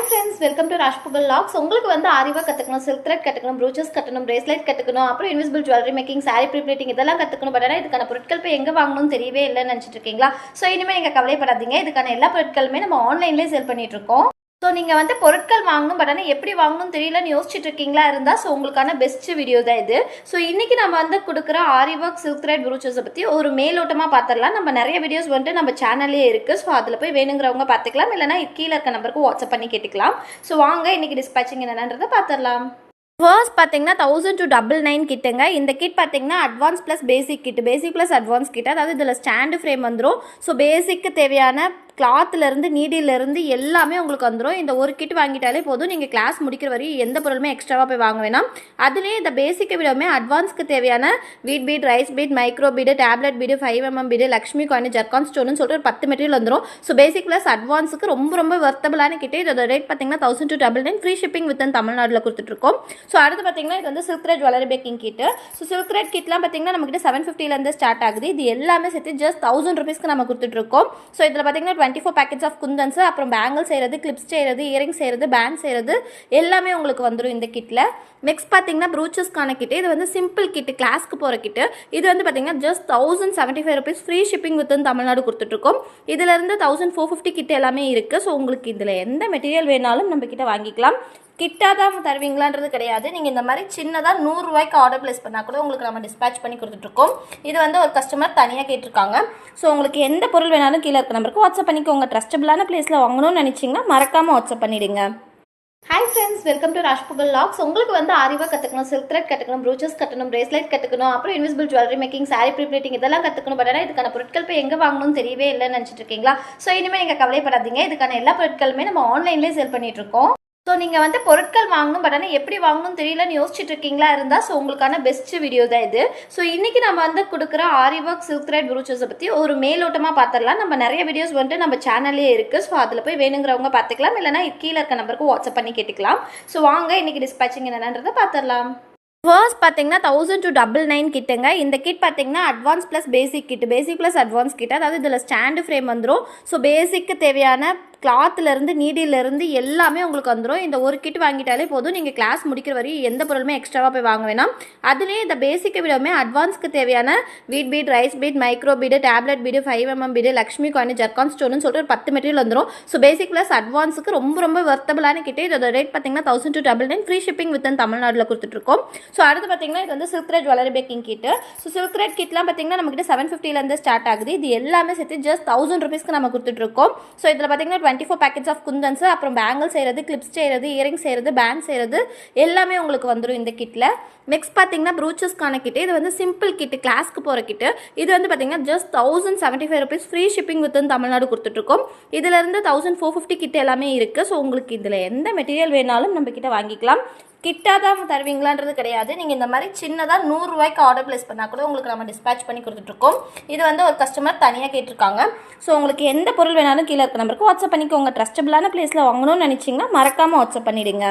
Friends, welcome to Rajpugazh logs. உங்களுக்கு வந்து ஆரிவா கற்றுக்கணும், சில்க் த்ரெட் கற்றுக்கணும், ப்ரூச்சஸ் கட்டணும், பிரேஸ்லெட் கற்றுக்கணும், அப்புறம் இன்விசிபிள் ஜுவல்லரி மேக்கிங், சாரி ப்ரீப்ளேட்டிங் இதெல்லாம் கற்றுக்கணும். பட் ஆனால் இதுக்கான பொருட்கள் போய் எங்கே வாங்கணும்னு தெரியவே இல்லைன்னு நினச்சிட்டு இருக்கீங்களா? ஸோ இனிமேல் நீங்கள் கவலைப்படாதீங்க. இதுக்கான எல்லா பொருட்களுமே நம்ம ஆன்லைன்லேயே சேல் பண்ணிட்டு இருக்கோம். ஸோ நீங்கள் வந்து பொருட்கள் வாங்கணும், பட் ஆனால் எப்படி வாங்கணும்னு தெரியலன்னு யோசிச்சுட்டு இருக்கீங்களா இருந்தால், ஸோ உங்களுக்கான பெஸ்ட் வீடியோ தான் இது. ஸோ இன்றைக்கி நம்ம வந்து கொடுக்குற ஆரி ஒர்க் சில்க் த்ரெட் ப்ரூச்சஸை பற்றி ஒரு மேலோட்டமாக பார்த்துடலாம். நம்ம நிறைய வீடியோஸ் வந்துட்டு நம்ம சேனல்லே இருக்குது. ஸோ அதில் போய் வேணுங்கிறவங்க பார்த்துக்கலாம், இல்லைனா கீழே இருக்க நம்பருக்கு வாட்ஸ்அப் பண்ணி கேட்டுக்கலாம். ஸோ வாங்க இன்றைக்கி டிஸ்பேச்சிங் என்னன்றதை பார்த்துடலாம். ஃபர்ஸ்ட் பார்த்தீங்கன்னா 1000 to 999 கிட்டுங்க. இந்த கிட் பார்த்தீங்கன்னா advance plus basic kit, basic plus advance kit. அதாவது இதில் ஸ்டாண்டு ஃப்ரேம் வந்துடும். ஸோ பேசிக்கு தேவையான கிளாத்துலேருந்து நீடிலேருந்து எல்லாமே உங்களுக்கு வந்துடும். இந்த ஒரு கிட் வாங்கிட்டாலே போதும். நீங்கள் கிளாஸ் முடிக்கிற வரையும் எந்த பொருளுமே எக்ஸ்ட்ராவாக போய் வாங்க வேணாம். அதுலேயே இந்த பேசிக்கை விடவுமே அட்வான்ஸ்க்கு தேவையான wheat bead, rice bead, micro bead, tablet bead, 5mm bead, Lakshmi coin, zircon ஸ்டோன்னு சொல்லிட்டு ஒரு 10 மெட்டீரியல் வந்துடும். ஸோ பேசிக் ப்ளஸ் அட்வான்ஸுக்கு ரொம்ப வர்த்தபிளான கிட்டே. இதோட ரேட் பார்த்தீங்கன்னா 1000 to 999, ஃப்ரீ ஷிப்பிங் வித் தமிழ்நாட்டில் கொடுத்துட்ருக்கோம். ஸோ அடுத்து பார்த்தீங்கன்னா இது வந்து சில்க் த்ரெட் ஜுவல்லரி பேக்கிங் கிட்டு. ஸோ சில்க் த்ரெட் கிட்லாம் பார்த்தீங்கன்னா நம்மகிட்ட 750 ஸ்டார்ட் ஆகுது. இது எல்லாமே சேர்த்து ஜஸ்ட் 1000 rupeesக்கு நம்ம கொடுத்துட்ருக்கோம். ஸோ இதில் பார்த்தீங்கன்னா 24 packets ஆஃப் குந்தன்ஸ், அப்புறம் பேங்கிள் செய்கிறது, கிளிப்ஸ் செய்கிறது, இயரிங் செய்கிறது, பேண்ட் செய்கிறது எல்லாமே உங்களுக்கு வந்துடும் இந்த கிட்டில். நெக்ஸ்ட் பார்த்தீங்கன்னா ப்ரூச்சஸ்க்கான கிட்டு. இது வந்து சிம்பிள் கிட்டு, கிளாஸ்க்கு போகிற கிட்டு. இது வந்து பார்த்தீங்கன்னா just 1075 rupees, free shipping with Tamil Nadu கொடுத்துட்ருக்கோம். இதிலிருந்து 1450 கிட்ட எல்லாமே இருக்குது. ஸோ உங்களுக்கு இதில் எந்த மெட்டீரியல் வேணாலும் நம்ம கிட்ட வாங்கிக்கலாம். கிட்டாக தான் தருவீங்களான்றது கிடையாது. நீங்கள் இந்த மாதிரி சின்னதாக 100 ரூபாய்க்கு ஆர்டர் பிளேஸ் பண்ணால் கூட உங்களுக்கு நம்ம டிஸ்பேச் பண்ணி கொடுத்துட்ருக்கோம். இது வந்து ஒரு கஸ்டமர் தனியாக கேட்டிருக்காங்க. ஸோ உங்களுக்கு எந்த பொருள் வேணாலும் கீழே இருக்க நம்பருக்கு வாட்ஸ்அப் பண்ணிக்கோங்க. ட்ரஸ்டபிளான பிளேஸில் வாங்கணும்னு நினச்சிங்கன்னா மறக்காமல் வாட்ஸ்அப் பண்ணிவிடுங்க. Hi friends, welcome to Rajpugazh logs. உங்களுக்கு வந்து ஆரிவா கற்றுக்கணும், சில்க் த்ரெட் கற்றுக்கணும், ப்ரூச்சஸ் கட்டணும், பிரேஸ்லெட் கற்றுக்கணும், அப்புறம் இன்விசிபிள் ஜுவல்லரி மேக்கிங், சாரி ப்ரீப்ளேட்டிங் இதெல்லாம் கற்றுக்கணும். பட் ஆனால் இதுக்கான பொருட்கள் போய் எங்கே வாங்கணும்னு தெரியவே இல்லைன்னு நினச்சிட்டு இருக்கீங்களா? ஸோ இனிமேல் நீங்கள் கவலைப்படாதீங்க. இதுக்கான எல்லா பொருட்களுமே நம்ம ஆன்லைன்லேயே சேல் பண்ணிட்டு இருக்கோம். ஸோ நீங்கள் வந்து பொருட்கள் வாங்கணும், பட் ஆனால் எப்படி வாங்கணும்னு தெரியலன்னு யோசிச்சுட்டு இருக்கீங்களா இருந்தால், ஸோ உங்களுக்கான பெஸ்ட் வீடியோ தான் இது. ஸோ இன்றைக்கி நம்ம வந்து கொடுக்குற ஆரி ஒர்க் சில்க் த்ரெட் ப்ரூச்சஸை பற்றி ஒரு மேலோட்டமாக பார்த்துடலாம். நம்ம நிறைய வீடியோஸ் வந்துட்டு நம்ம சேனல்லே இருக்குது. ஸோ அதில் போய் வேணுங்கிறவங்க பார்த்துக்கலாம், இல்லைனா கீழே இருக்க நம்பருக்கு வாட்ஸ்அப் பண்ணி கேட்டுக்கலாம். ஸோ வாங்க இன்றைக்கி டிஸ்பேச்சிங் என்னன்றதை பார்த்துடலாம். ஃபர்ஸ்ட் பார்த்தீங்கன்னா 1000 to 999 கிட்டுங்க. இந்த கிட் பார்த்தீங்கன்னா advance plus basic kit, basic plus advance kit. அதாவது இதில் ஸ்டாண்டு ஃப்ரேம் வந்துடும். ஸோ பேசிக்கு தேவையான கிளாத்துலேருந்து நீடிலேருந்து எல்லாமே உங்களுக்கு வந்துடும். இந்த ஒரு கிட் வாங்கிட்டாலே போதும். நீங்கள் கிளாஸ் முடிக்கிற வரையும் எந்த பொருளுமே எக்ஸ்ட்ராவாக போய் வாங்க வேணாம். அதுலேயே இந்த பேசிக்கை விடவுமே அட்வான்ஸ்க்கு தேவையான wheat bead, rice bead, micro bead, tablet bead, 5mm bead, Lakshmi coin, zircon ஸ்டோன்னு சொல்லிட்டு ஒரு 10 மெட்டீரியல் வந்துடும். ஸோ பேசிக் ப்ளஸ் அட்வான்ஸுக்கு ரொம்ப வர்த்தபிளான கிட்டே. இதோட ரேட் பார்த்தீங்கன்னா 1000 to 999, ஃப்ரீ ஷிப்பிங் வித் தமிழ்நாட்டில் கொடுத்துட்ருக்கோம். ஸோ அடுத்து பார்த்தீங்கன்னா இது வந்து சில்க் த்ரெட் ஜுவல்லரி பேக்கிங் கிட்டு. ஸோ சில்க் த்ரெட் கிட்லாம் பார்த்தீங்கன்னா நம்மகிட்ட 750 ஸ்டார்ட் ஆகுது. இது எல்லாமே சேர்த்து ஜஸ்ட் 1000 rupeesக்கு நம்ம கொடுத்துட்ருக்கோம். ஸோ இதில் பார்த்தீங்கன்னா 24 packets ஆஃப் குந்தன்ஸ், அப்புறம் பேங்கிள் செய்கிறது, கிளிப்ஸ் செய்கிறது, இயரிங் செய்கிறது, பேண்ட் செய்கிறது எல்லாமே உங்களுக்கு வந்துடும் இந்த கிட்டில். நெக்ஸ்ட் பார்த்தீங்கன்னா ப்ரூச்சஸ்க்கான கிட்டு. இது வந்து சிம்பிள் கிட்டு, கிளாஸ்க்கு போகிற கிட்டு. இது வந்து பார்த்தீங்கன்னா just 1075 rupees, free shipping with Tamil Nadu கொடுத்துட்ருக்கோம். இதிலிருந்து 1450 கிட்ட எல்லாமே இருக்குது. ஸோ உங்களுக்கு இதில் எந்த மெட்டீரியல் வேணாலும் நம்ம கிட்ட வாங்கிக்கலாம். கிட்டாக தான் தருவீங்களான்றது கிடையாது. நீங்கள் இந்த மாதிரி சின்னதாக 100 ரூபாய்க்கு ஆர்டர் பிளேஸ் பண்ணால் கூட உங்களுக்கு நம்ம டிஸ்பேச் பண்ணி கொடுத்துட்ருக்கோம். இது வந்து ஒரு கஸ்டமர் தனியாக கேட்டிருக்காங்க. ஸோ உங்களுக்கு எந்த பொருள் வேணாலும் கீழே இருக்க நம்பருக்கு வாட்ஸ்அப் பண்ணிக்கோங்க. ட்ரஸ்டபிளான பிளேஸில் வாங்கணும்னு நினச்சிங்கன்னா மறக்காமல் வாட்ஸ்அப் பண்ணிவிடுங்க.